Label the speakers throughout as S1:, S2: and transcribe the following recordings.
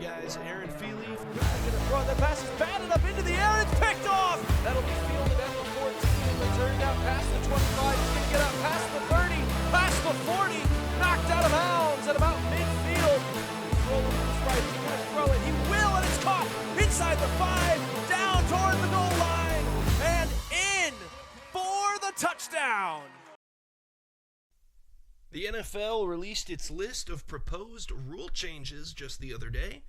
S1: you guys. Aaron Feely going to throw. That pass is batted up into the air. It's picked off. That'll be fielded at the 14. Returned out past the 25. He's going to get out past the 30, past the 40. Knocked out of bounds at about midfield. He's rolling to his right. He's going to throw it. He will, and it's caught inside the 5, down toward the goal line, and in for the touchdown. The NFL released its list of proposed rule changes just the other day,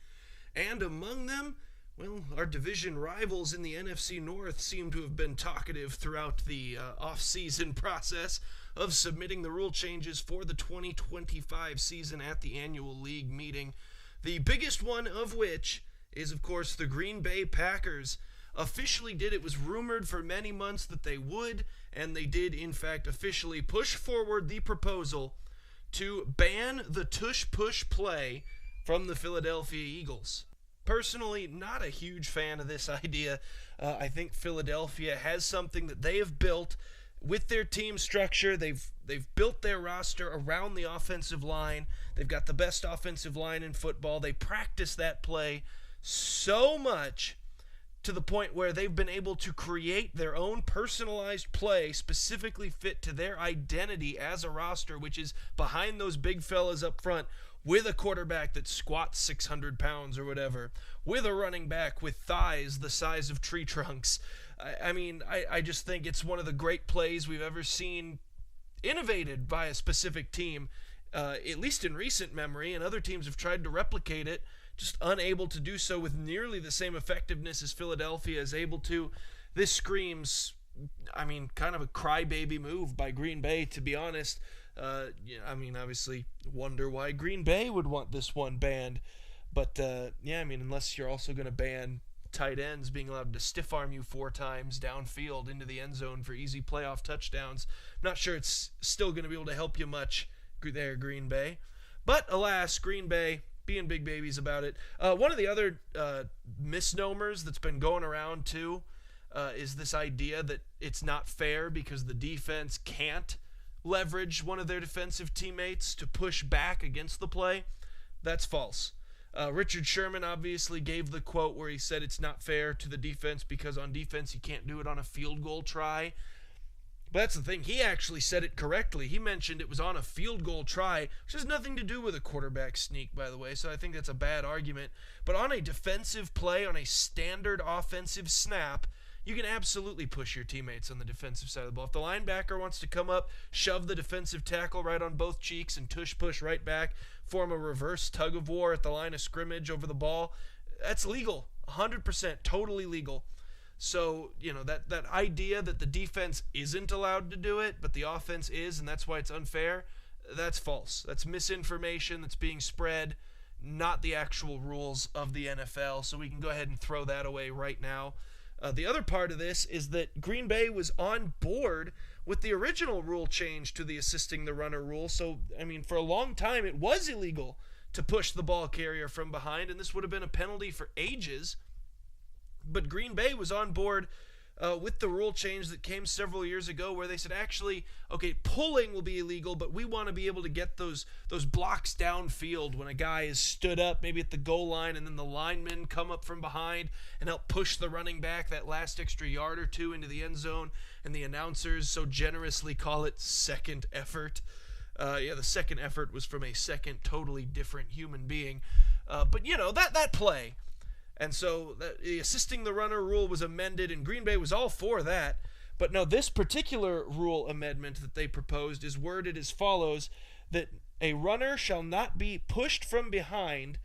S1: and among them, well, our division rivals in the NFC North seem to have been talkative throughout the off-season process of submitting the rule changes for the 2025 season at the annual league meeting. The biggest one of which is, of course, the Green Bay Packers officially did. It was rumored for many months that they would, and they did, in fact, officially push forward the proposal to ban the Tush push play from the Philadelphia Eagles. Personally, not a huge fan of this idea. I think Philadelphia has something that they have built with their team structure. They've built their roster around the offensive line. They've got the best offensive line in football. They practice that play so much to the point where they've been able to create their own personalized play specifically fit to their identity as a roster, which is behind those big fellas up front, with a quarterback that squats 600 pounds or whatever, with a running back with thighs the size of tree trunks. I just think it's one of the great plays we've ever seen innovated by a specific team, at least in recent memory, and other teams have tried to replicate it, just unable to do so with nearly the same effectiveness as Philadelphia is able to. This screams, kind of a crybaby move by Green Bay, to be honest. Obviously wonder why Green Bay would want this one banned. But, unless you're also going to ban tight ends being allowed to stiff arm you 4 times downfield into the end zone for easy playoff touchdowns, I'm not sure it's still going to be able to help you much there, Green Bay. But, alas, Green Bay being big babies about it. One of the other misnomers that's been going around too is this idea that it's not fair because the defense can't leverage one of their defensive teammates to push back against the play. That's false. Richard Sherman obviously gave the quote where he said it's not fair to the defense because on defense you can't do it on a field goal try. But that's the thing. He actually said it correctly. He mentioned it was on a field goal try, which has nothing to do with a quarterback sneak, by the way, so I think that's a bad argument. But on a defensive play, on a standard offensive snap, you can absolutely push your teammates on the defensive side of the ball. If the linebacker wants to come up, shove the defensive tackle right on both cheeks and tush push right back, form a reverse tug of war at the line of scrimmage over the ball, that's legal. 100%, totally legal. So, that idea that the defense isn't allowed to do it, but the offense is, and that's why it's unfair, that's false. That's misinformation that's being spread, not the actual rules of the NFL. So we can go ahead and throw that away right now. The other part of this is that Green Bay was on board with the original rule change to the assisting the runner rule. So, for a long time, it was illegal to push the ball carrier from behind, and this would have been a penalty for ages. But Green Bay was on board with the rule change that came several years ago where they said, actually, okay, pulling will be illegal, but we want to be able to get those blocks downfield when a guy is stood up, maybe at the goal line, and then the linemen come up from behind and help push the running back that last extra yard or two into the end zone, and the announcers so generously call it second effort. The second effort was from a second totally different human being. But that play. And so the assisting the runner rule was amended, and Green Bay was all for that. But no, this particular rule amendment that they proposed is worded as follows, that a runner shall not be pushed from behind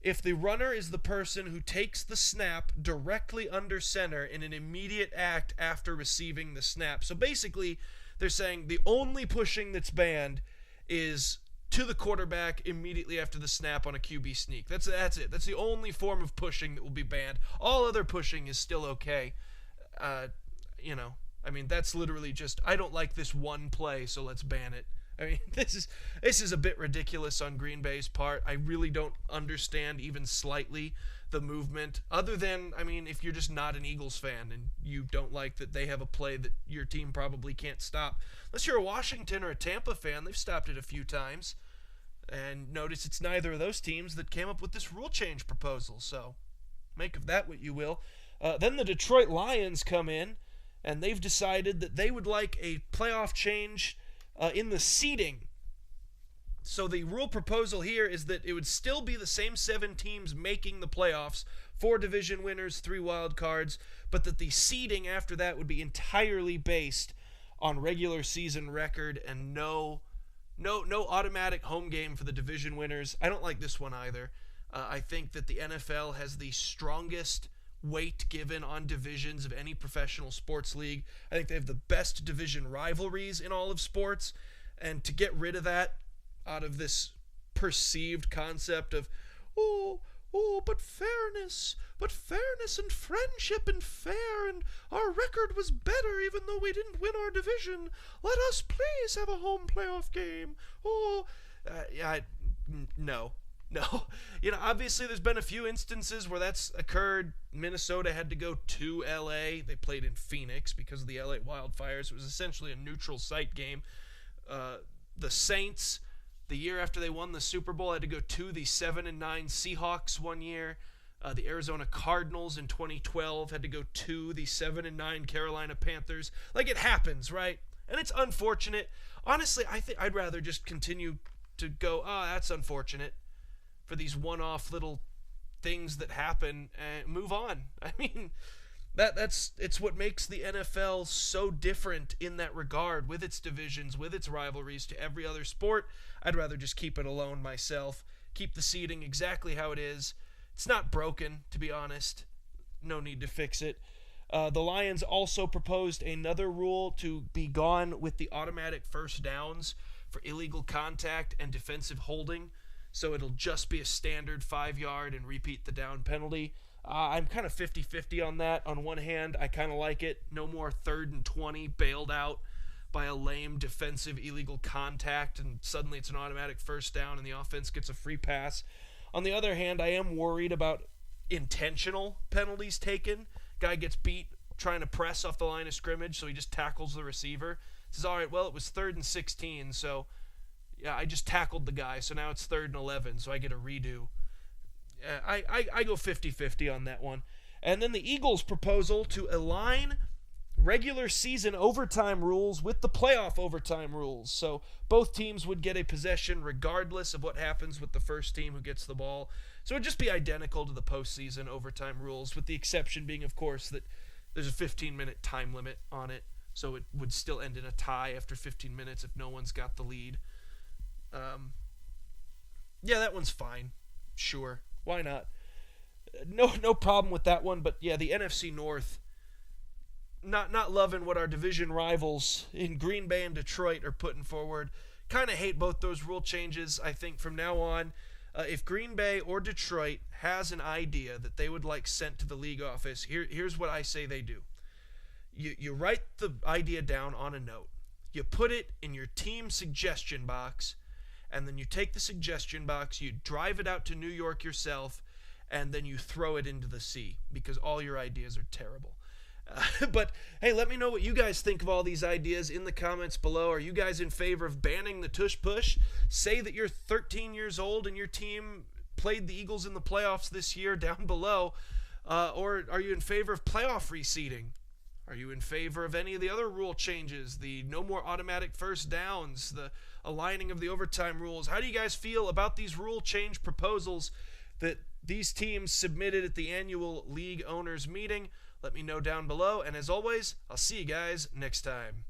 S1: if the runner is the person who takes the snap directly under center in an immediate act after receiving the snap. So basically, they're saying the only pushing that's banned is to the quarterback immediately after the snap on a QB sneak. That's it. That's the only form of pushing that will be banned. All other pushing is still okay. That's literally just, I don't like this one play, so let's ban it. This is a bit ridiculous on Green Bay's part. I really don't understand even slightly the movement, other than, if you're just not an Eagles fan and you don't like that they have a play that your team probably can't stop. Unless you're a Washington or a Tampa fan, they've stopped it a few times. And notice it's neither of those teams that came up with this rule change proposal, so make of that what you will. Then the Detroit Lions come in, and they've decided that they would like a playoff change in the seeding. So the rule proposal here is that it would still be the same 7 teams making the playoffs, 4 division winners, 3 wild cards, but that the seeding after that would be entirely based on regular season record and no automatic home game for the division winners. I don't like this one either. I think that the NFL has the strongest weight given on divisions of any professional sports league. I think they have the best division rivalries in all of sports, and to get rid of that out of this perceived concept of but fairness and friendship and fair, and our record was better even though we didn't win our division. Let us please have a home playoff game. No. Obviously there's been a few instances where that's occurred. Minnesota had to go to LA. They played in Phoenix because of the LA wildfires. It was essentially a neutral site game. The Saints, the year after they won the Super Bowl, had to go to the 7-9 Seahawks one year. The Arizona Cardinals in 2012 had to go to the 7-9 Carolina Panthers. Like, it happens, right? And it's unfortunate. Honestly, I think I'd rather just continue to go, that's unfortunate, for these one-off little things that happen, and move on. I mean, it's what makes the NFL so different in that regard, with its divisions, with its rivalries to every other sport. I'd rather just keep it alone myself, keep the seeding exactly how it is. It's not broken, to be honest. No need to fix it. The Lions also proposed another rule to be gone with the automatic first downs for illegal contact and defensive holding. So it'll just be a standard 5-yard and repeat the down penalty. I'm kind of 50-50 on that. On one hand, I kind of like it. No more 3rd and 20 bailed out by a lame defensive illegal contact, and suddenly it's an automatic first down and the offense gets a free pass. On the other hand, I am worried about intentional penalties taken. Guy gets beat trying to press off the line of scrimmage, so he just tackles the receiver. Says, all right, well, it was 3rd and 16, so yeah, I just tackled the guy, so now it's 3rd and 11, so I get a redo. I go 50-50 on that one. And then the Eagles' proposal to align regular season overtime rules with the playoff overtime rules. So both teams would get a possession regardless of what happens with the first team who gets the ball. So it would just be identical to the postseason overtime rules, with the exception being, of course, that there's a 15-minute time limit on it. So it would still end in a tie after 15 minutes if no one's got the lead. Yeah, that one's fine. Sure. Why not? No problem with that one. But yeah, the NFC North, not loving what our division rivals in Green Bay and Detroit are putting forward. Kind of hate both those rule changes. I think from now on, if Green Bay or Detroit has an idea that they would like sent to the league office, here's what I say they do. You write the idea down on a note. You put it in your team suggestion box, and then you take the suggestion box, you drive it out to New York yourself, and then you throw it into the sea, because all your ideas are terrible. But, hey, let me know what you guys think of all these ideas in the comments below. Are you guys in favor of banning the Tush Push? Say that you're 13 years old and your team played the Eagles in the playoffs this year down below. Or are you in favor of playoff reseeding? Are you in favor of any of the other rule changes? The no more automatic first downs, the aligning of the overtime rules? How do you guys feel about these rule change proposals that these teams submitted at the annual league owners meeting? Let me know down below, and as always, I'll see you guys next time.